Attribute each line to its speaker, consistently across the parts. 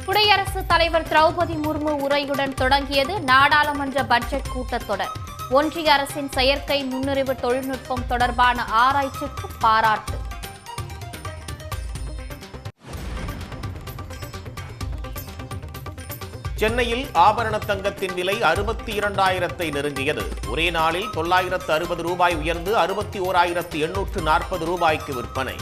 Speaker 1: குடியரசுத் தலைவர் திரௌபதி முர்மு உரையுடன் தொடங்கியது நாடாளுமன்ற பட்ஜெட் கூட்டத்தொடர். ஒன்றிய அரசின் செயற்கை நுண்ணறிவு தொழில்நுட்பம் தொடர்பான ஆராய்ச்சிக்கு பாராட்டு.
Speaker 2: சென்னையில் ஆபரண தங்கத்தின் விலை 62,000 நெருங்கியது. ஒரே நாளில் 960 ரூபாய் உயர்ந்து 61,840 ரூபாய்க்கு விற்பனை.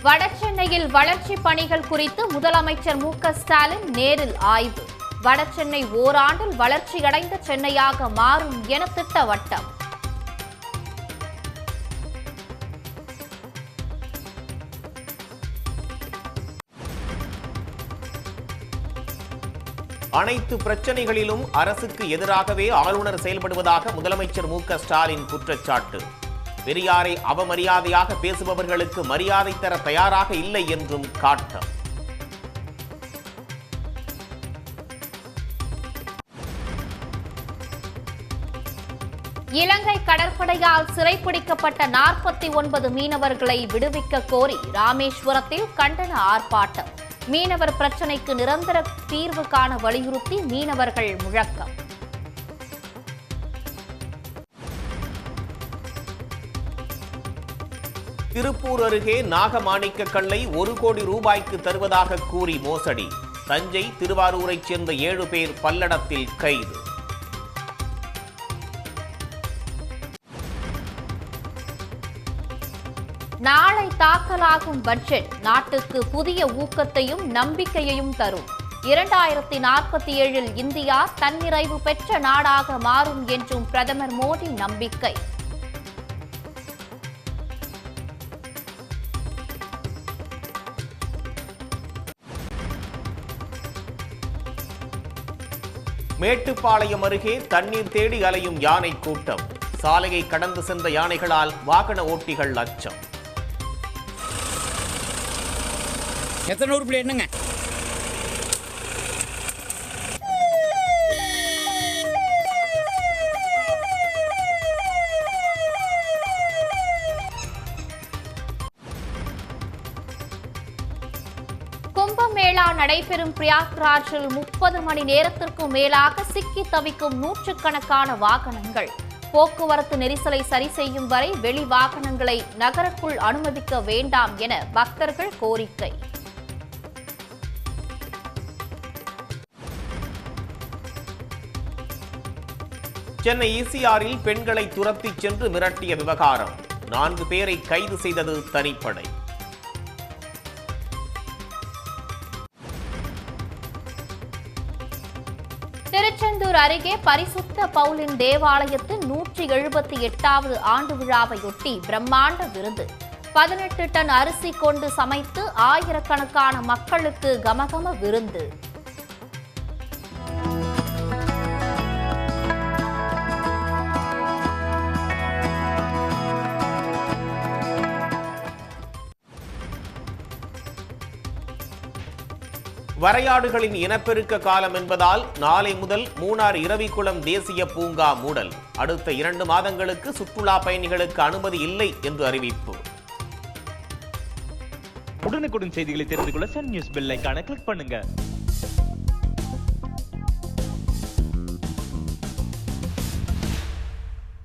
Speaker 1: வடசென்னையில் வளர்ச்சிப் பணிகள் குறித்து முதலமைச்சர் மு.க. ஸ்டாலின் நேரில் ஆய்வு. வடசென்னை ஓராண்டில் வளர்ச்சியடைந்த சென்னையாக மாறும் என திட்டவட்டம்.
Speaker 2: அனைத்து பிரச்சனைகளிலும் அரசுக்கு எதிராகவே ஆளுநர் செயல்படுவதாக முதலமைச்சர் மு.க. ஸ்டாலின் குற்றச்சாட்டு. பெரியாரை அவமரியாதையாக பேசுபவர்களுக்கு மரியாதை தர தயாராக இல்லை என்றும் காட்டம்.
Speaker 1: இலங்கை கடற்படையால் சிறைப்பிடிக்கப்பட்ட 49 மீனவர்களை விடுவிக்க கோரி ராமேஸ்வரத்தில் கண்டன ஆர்ப்பாட்டம். மீனவர் பிரச்சினைக்கு நிரந்தர தீர்வு காண வலியுறுத்தி மீனவர்கள் முழக்கம்.
Speaker 2: திருப்பூர் அருகே நாகமாணிக்க கல்லை 1 கோடி ரூபாய்க்கு தருவதாக கூறி மோசடி. தஞ்சை, திருவாரூரைச் சேர்ந்த 7 பேர் பல்லடத்தில் கைது.
Speaker 1: நாளை தாக்கலாகும் பட்ஜெட் நாட்டுக்கு புதிய ஊக்கத்தையும் நம்பிக்கையையும் தரும். 2047 இந்தியா தன்னிறைவு பெற்ற நாடாக மாறும் என்றும் பிரதமர் மோடி நம்பிக்கை.
Speaker 2: மேட்டுப்பாளையம் அருகே தண்ணீர் தேடி அலையும் யானை கூட்டம். சாலையை கடந்து சென்ற யானைகளால் வாகன ஓட்டிகள் அச்சம்.
Speaker 3: எத்தனை ஊர் என்னங்க?
Speaker 1: கும்பமேளா நடைபெறும் பிரயாக்ராஜில் 30 மணி நேரத்திற்கும் மேலாக சிக்கி தவிக்கும் நூற்றுக்கணக்கான வாகனங்கள். போக்குவரத்து நெரிசலை சரி செய்யும் வரை வெளி வாகனங்களை நகருக்குள் அனுமதிக்க வேண்டாம் என பக்தர்கள் கோரிக்கை.
Speaker 2: சென்னை ஈசிஆரில் பெண்களை துரத்திச் சென்று மிரட்டிய விவகாரம். 4 பேரை கைது செய்தது தனிப்படை.
Speaker 1: திருச்செந்தூர் அருகே பரிசுத்த பவுலின் தேவாலயத்தின் 178வது ஆண்டு விழாவையொட்டி பிரம்மாண்ட விருந்து. 18 டன் அரிசி கொண்டு சமைத்து ஆயிரக்கணக்கான மக்களுக்கு கமகம விருந்து.
Speaker 2: வரையாடுகளின் இனப்பெருக்க காலம் என்பதால் நாளை முதல் மூணார் இரவிக்குளம் தேசிய பூங்கா மூடல். அடுத்த 2 மாதங்களுக்கு சுற்றுலா பயணிகளுக்கு அனுமதி இல்லை என்று அறிவிப்பு.
Speaker 4: உடனுக்குடன் செய்திகளை தெரிந்து கொள்ள சன் நியூஸ் பெல் ஐகானை கிளிக் பண்ணுங்க.